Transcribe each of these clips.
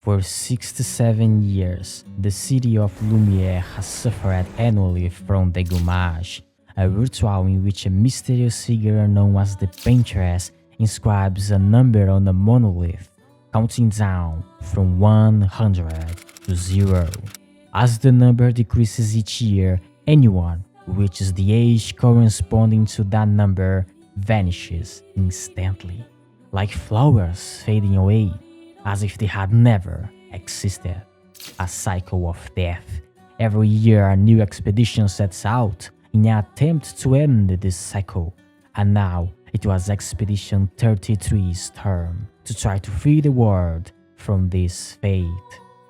For 67 years, the city of Lumiere has suffered annually from the Gommage, a ritual in which a mysterious figure known as the Paintress inscribes a number on a monolith, counting down from 100 to 0. As the number decreases each year, anyone who reaches the age corresponding to that number vanishes instantly, like flowers fading away, as if they had never existed. A cycle of death. Every year a new expedition sets out in an attempt to end this cycle, and now it was Expedition 33's turn to try to free the world from this fate.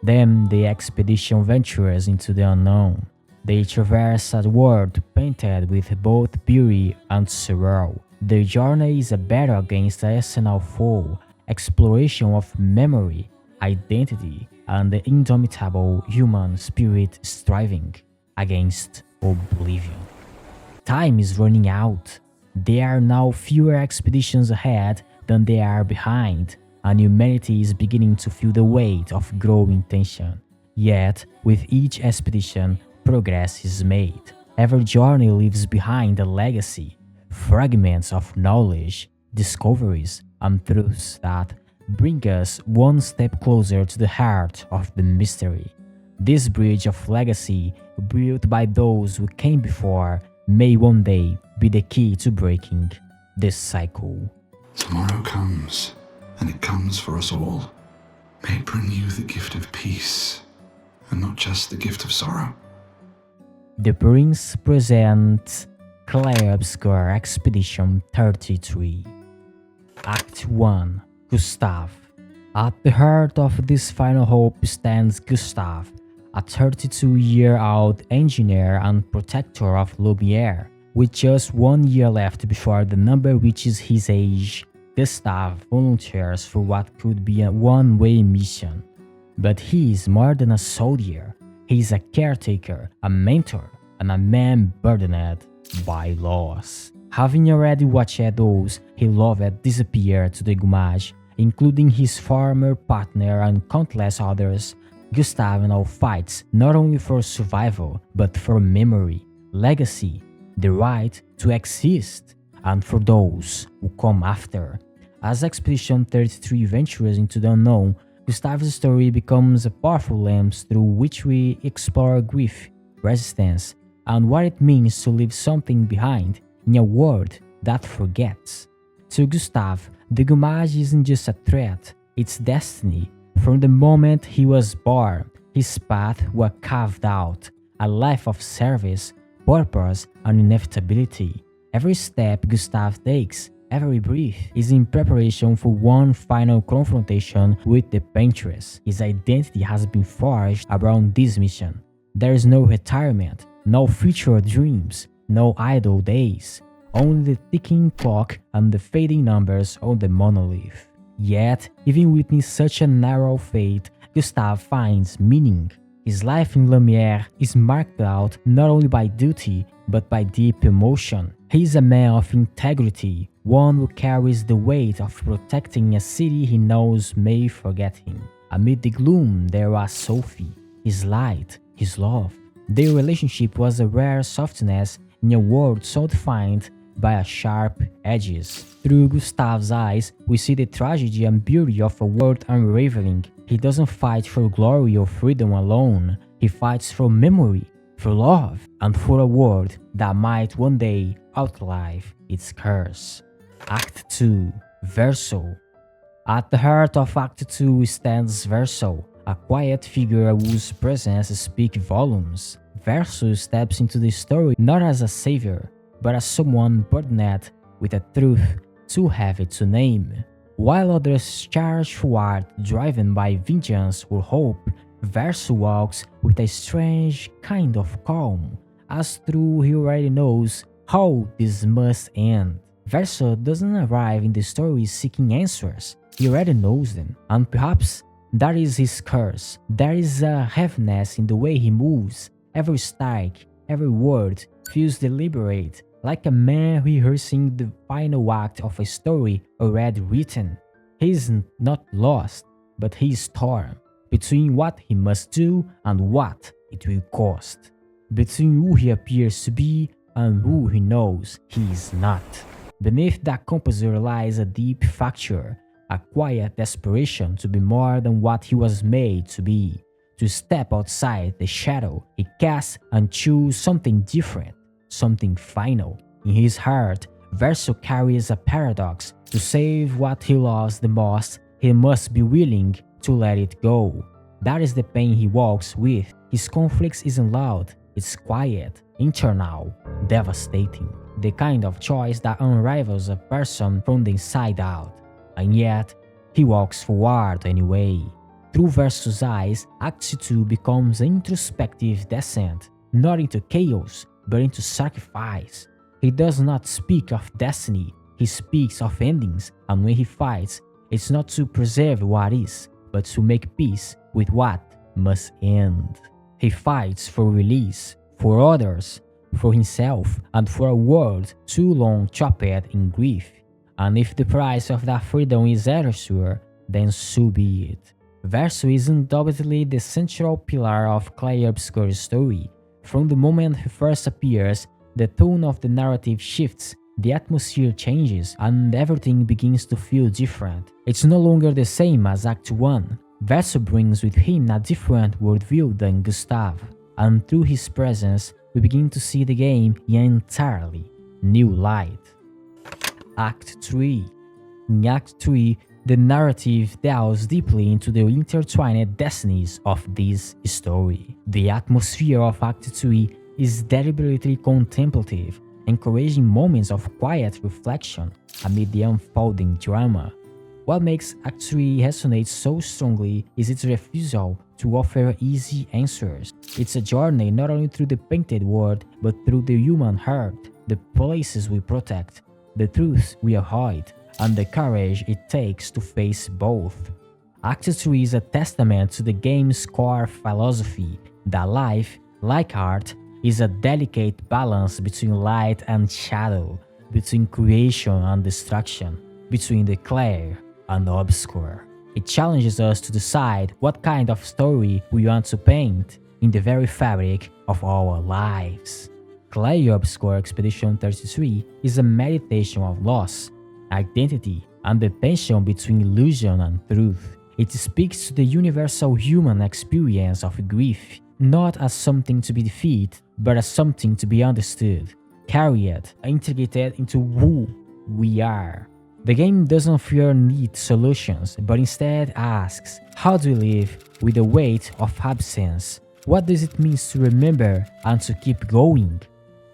Then the expedition ventures into the unknown. They traverse a world painted with both beauty and sorrow. Their journey is a battle against a eternal foe, exploration of memory, identity, and the indomitable human spirit striving against oblivion. Time is running out. There are now fewer expeditions ahead than there are behind, and humanity is beginning to feel the weight of growing tension. Yet, with each expedition, progress is made. Every journey leaves behind a legacy, fragments of knowledge, discoveries, and truths that bring us one step closer to the heart of the mystery. This bridge of legacy, built by those who came before, may one day be the key to breaking this cycle. Tomorrow comes, and it comes for us all. May it bring you the gift of peace, and not just the gift of sorrow. The Prince presents Clair Obscur Expedition 33. Act 1. Gustave. At the heart of this final hope stands Gustave, a 32-year-old engineer and protector of Lumiere. With just 1 year left before the number reaches his age, Gustave volunteers for what could be a one-way mission. But he is more than a soldier. He is a caretaker, a mentor, and a man burdened by loss. Having already watched those he loved disappear to the Gommage, including his former partner and countless others, Gustave now fights not only for survival, but for memory, legacy, the right to exist, and for those who come after. As Expedition 33 ventures into the unknown, Gustave's story becomes a powerful lens through which we explore grief, resistance, and what it means to leave something behind in a world that forgets. To Gustave, the Gommage isn't just a threat, it's destiny. From the moment he was born, his path was carved out, a life of service, purpose, and inevitability. Every step Gustave takes, every breath, is in preparation for one final confrontation with the Paintress. His identity has been forged around this mission. There is no retirement, no future dreams, no idle days, only the ticking clock and the fading numbers on the monolith. Yet, even within such a narrow fate, Gustave finds meaning. His life in Lumiere is marked out not only by duty, but by deep emotion. He is a man of integrity, one who carries the weight of protecting a city he knows may forget him. Amid the gloom, there was Sophie, his light, his love. Their relationship was a rare softness in a world so defined by sharp edges. Through Gustave's eyes, we see the tragedy and beauty of a world unraveling. He doesn't fight for glory or freedom alone. He fights for memory, for love, and for a world that might one day outlive its curse. Act 2. Verso. At the heart of Act 2 stands Verso, a quiet figure whose presence speaks volumes. Verso steps into the story not as a savior, but as someone burdened with a truth too heavy to name. While others charge forward driven by vengeance or hope, Verso walks with a strange kind of calm, as though he already knows how this must end. Verso doesn't arrive in the story seeking answers, he already knows them, and perhaps that is his curse. There is a heaviness in the way he moves. Every strike, every word feels deliberate, like a man rehearsing the final act of a story already written. He is not lost, but he is torn. between what he must do and what it will cost, between who he appears to be and who he knows he is not. Beneath that composer lies a deep fracture, a quiet desperation to be more than what he was made to be, to step outside the shadow he casts and choose something different, something final. In his heart, Verso carries a paradox. To save what he loves the most, he must be willing to let it go. That is the pain he walks with. His conflict isn't loud, it's quiet, internal, devastating. The kind of choice that unravels a person from the inside out. And yet, he walks forward anyway. Through Verso's eyes, Act 2 becomes an introspective descent, not into chaos, but into sacrifice. He does not speak of destiny, he speaks of endings, and when he fights, it's not to preserve what is, but to make peace with what must end. He fights for release, for others, for himself, and for a world too long chopped in grief. And if the price of that freedom is erasure, then so be it. Verso is undoubtedly the central pillar of Clair Obscur's story. From the moment he first appears, the tone of the narrative shifts, the atmosphere changes, and everything begins to feel different. It's no longer the same as Act 1. Verso brings with him a different worldview than Gustave, and through his presence, we begin to see the game in an entirely new light. Act 3. In Act 3, the narrative delves deeply into the intertwined destinies of this story. The atmosphere of Act 3 is deliberately contemplative, encouraging moments of quiet reflection amid the unfolding drama. What makes Act 3 resonate so strongly is its refusal to offer easy answers. It's a journey not only through the painted world, but through the human heart, the places we protect, the truths we avoid, and the courage it takes to face both. Act 3 is a testament to the game's core philosophy that life, like art, is a delicate balance between light and shadow, between creation and destruction, between the Clair and the Obscur. It challenges us to decide what kind of story we want to paint in the very fabric of our lives. Clair Obscur Expedition 33 is a meditation of loss, identity, and the tension between illusion and truth. It speaks to the universal human experience of grief, not as something to be defeated, but as something to be understood, carried, integrated into who we are. The game doesn't fear neat solutions, but instead asks, how do we live with the weight of absence? What does it mean to remember and to keep going?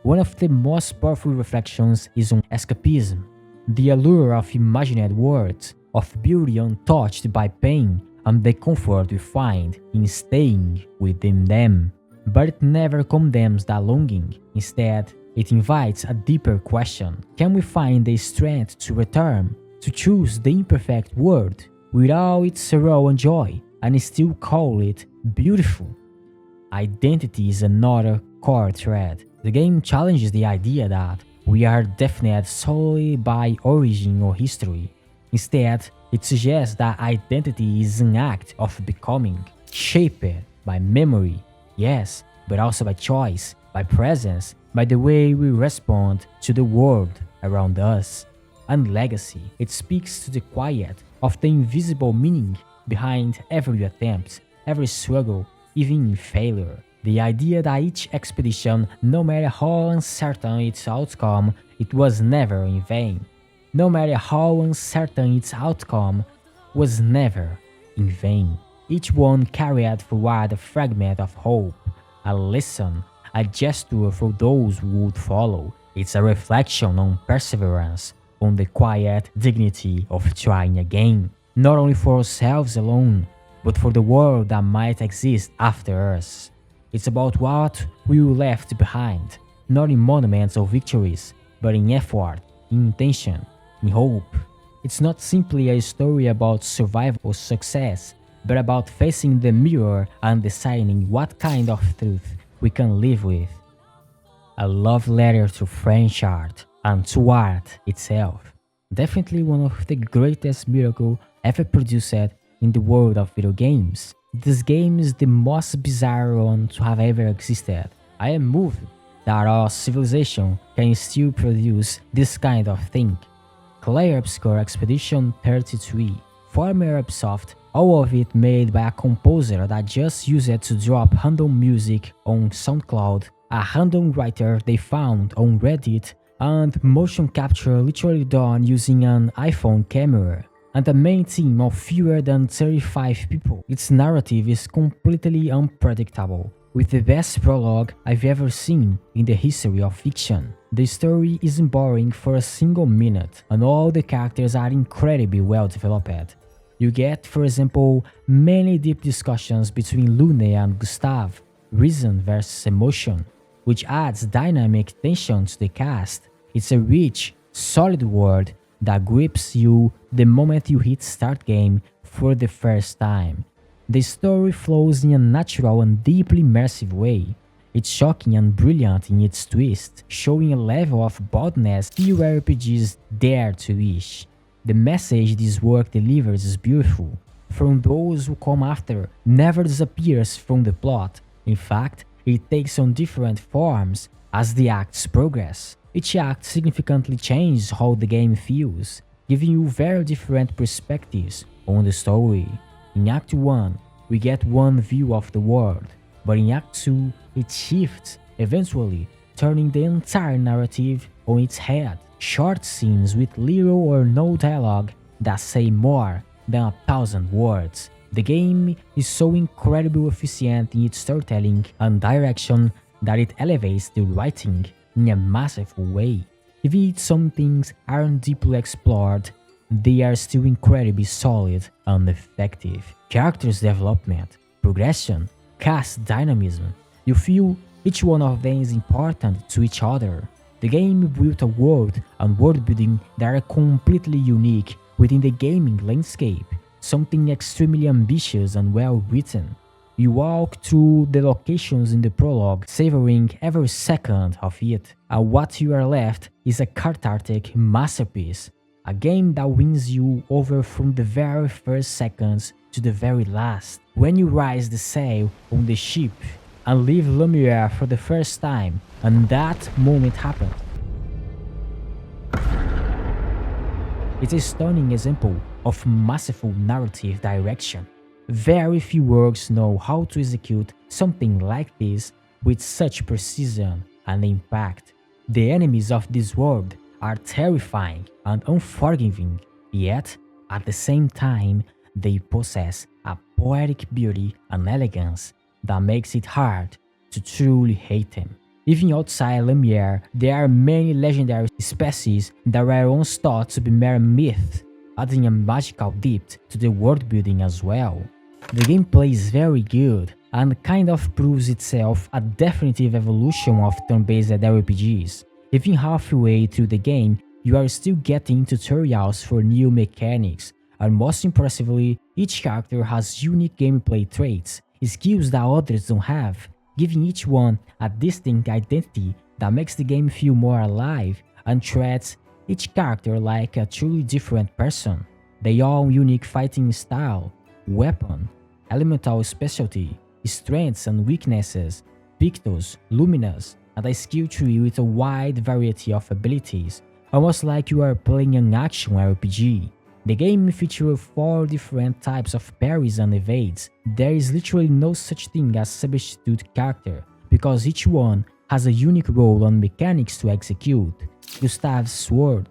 One of the most powerful reflections is on escapism, the allure of imagined worlds, of beauty untouched by pain, and the comfort we find in staying within them. But it never condemns that longing. Instead, it invites a deeper question. Can we find the strength to return, to choose the imperfect world with all its sorrow and joy, and still call it beautiful? Identity is another core thread. The game challenges the idea that we are defined solely by origin or history. Instead, it suggests that identity is an act of becoming, shaped by memory, yes, but also by choice, by presence, by the way we respond to the world around us. And legacy, it speaks to the quiet of the invisible meaning behind every attempt, every struggle, even failure. The idea that each expedition, no matter how uncertain its outcome, it was never in vain. No matter how uncertain its outcome, was never in vain. Each one carried forward a fragment of hope, a lesson, a gesture for those who would follow. It's a reflection on perseverance, on the quiet dignity of trying again, not only for ourselves alone, but for the world that might exist after us. It's about what we left behind, not in monuments or victories, but in effort, in intention, in hope. It's not simply a story about survival or success, but about facing the mirror and deciding what kind of truth we can live with. A love letter to French art and to art itself. Definitely one of the greatest miracles ever produced in the world of video games. This game is the most bizarre one to have ever existed. I am moved that our civilization can still produce this kind of thing. Clair Obscur Expedition 33, former Ubisoft, all of it made by a composer that just used it to drop random music on SoundCloud, a random writer they found on Reddit, and motion capture literally done using an iPhone camera, and a main team of fewer than 35 people. Its narrative is completely unpredictable, with the best prologue I've ever seen in the history of fiction. The story isn't boring for a single minute, and all the characters are incredibly well developed. You get, for example, many deep discussions between Lune and Gustave, reason versus emotion, which adds dynamic tension to the cast. It's a rich, solid world that grips you the moment you hit start game for the first time. The story flows in a natural and deeply immersive way. It's shocking and brilliant in its twist, showing a level of boldness few RPGs dare to wish. The message this work delivers is beautiful. From those who come after never disappears from the plot. In fact, it takes on different forms as the acts progress. Each act significantly changes how the game feels, giving you very different perspectives on the story. In Act 1, we get one view of the world, but in Act 2, it shifts, eventually turning the entire narrative on its head. Short scenes with little or no dialogue that say more than 1,000 words. The game is so incredibly efficient in its storytelling and direction that it elevates the writing in a masterful way. Even if some things aren't deeply explored, they are still incredibly solid and effective. Characters development, progression, cast dynamism. You feel each one of them is important to each other. The game built a world and world building that are completely unique within the gaming landscape, something extremely ambitious and well written. You walk through the locations in the prologue, savoring every second of it, and what you are left is a cathartic masterpiece, a game that wins you over from the very first seconds to the very last. When you raise the sail on the ship and leave Lumiere for the first time, and that moment happened. It's a stunning example of masterful narrative direction. Very few works know how to execute something like this with such precision and impact. The enemies of this world are terrifying and unforgiving, yet at the same time they possess a poetic beauty and elegance that makes it hard to truly hate them. Even outside Lumiere, there are many legendary species that were once thought to be mere myths, adding a magical depth to the world building as well. The gameplay is very good and kind of proves itself a definitive evolution of turn-based RPGs. Even halfway through the game, you are still getting tutorials for new mechanics, and most impressively, each character has unique gameplay traits, skills that others don't have, giving each one a distinct identity that makes the game feel more alive and treats each character like a truly different person. They all unique fighting style, weapon, elemental specialty, strengths and weaknesses, pictos, luminous, and a skill tree with a wide variety of abilities, almost like you are playing an action RPG. The game features 4 different types of parries and evades. There is literally no such thing as substitute character, because each one has a unique role and mechanics to execute. Gustave's sword,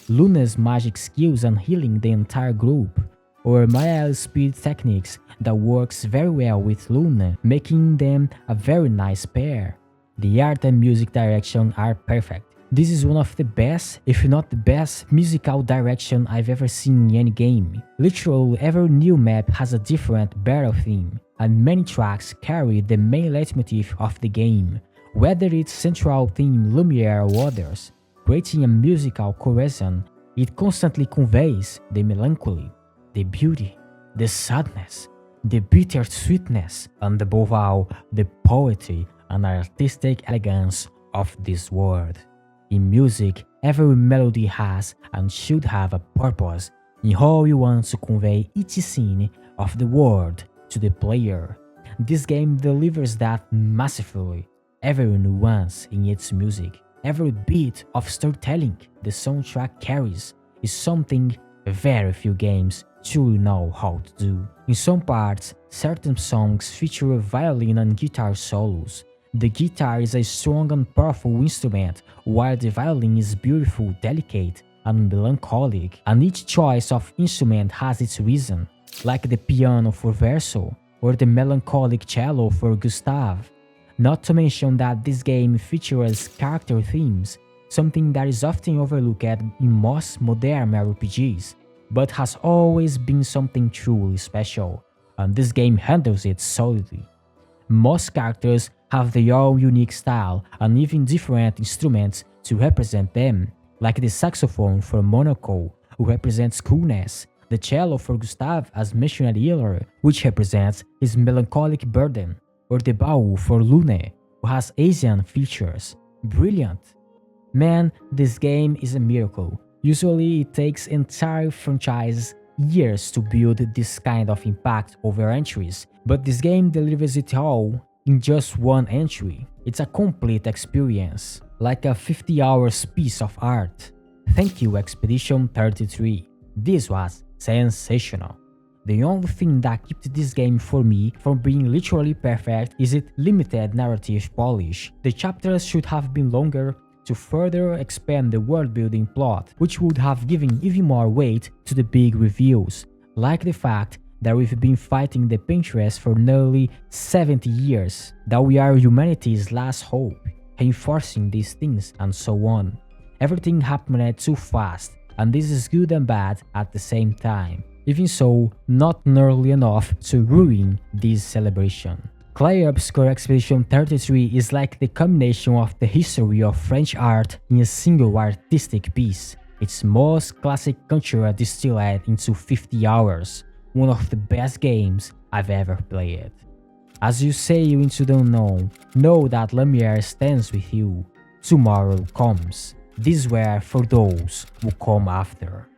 Luna's magic skills and healing the entire group, or Maya's speed techniques that works very well with Luna, making them a very nice pair. The art and music direction are perfect. This is one of the best, if not the best, musical direction I've ever seen in any game. Literally every new map has a different battle theme, and many tracks carry the main leitmotif of the game, whether it's central theme Lumiere or others. Creating a musical cohesion, it constantly conveys the melancholy, the beauty, the sadness, the bitter sweetness, and above all, the poetry and artistic elegance of this world. In music, every melody has and should have a purpose in how you want to convey each scene of the world. to the player. This game delivers that masterfully. Every nuance in its music, every bit of storytelling the soundtrack carries is something very few games truly know how to do. In some parts, certain songs feature violin and guitar solos. The guitar is a strong and powerful instrument, while the violin is beautiful, delicate, and melancholic, and each choice of instrument has its reason, like the piano for Verso, or the melancholic cello for Gustave. Not to mention that this game features character themes, something that is often overlooked in most modern RPGs, but has always been something truly special, and this game handles it solidly. Most characters have their own unique style and even different instruments to represent them, like the saxophone for Monaco, who represents coolness, the cello for Gustave as mentioned earlier, which represents his melancholic burden, or the bao for Lune, who has Asian features. Brilliant! Man, this game is a miracle. Usually it takes entire franchises years to build this kind of impact over entries, but this game delivers it all in just one entry. It's a complete experience, like a 50 hours piece of art. Thank you Expedition 33. This was sensational. The only thing that kept this game for me from being literally perfect is its limited narrative polish. The chapters should have been longer to further expand the world-building plot, which would have given even more weight to the big reveals, like the fact that we've been fighting the Paintress for nearly 70 years, that we are humanity's last hope, reinforcing these things and so on. Everything happened too fast, and this is good and bad at the same time. Even so, not nearly enough to ruin this celebration. Clair Obscur Expedition 33 is like the combination of the history of French art in a single artistic piece. Its most classic culture distilled into 50 hours, one of the best games I've ever played. As you sail into the unknown, know that Lumiere stands with you. Tomorrow comes. These were for those who come after.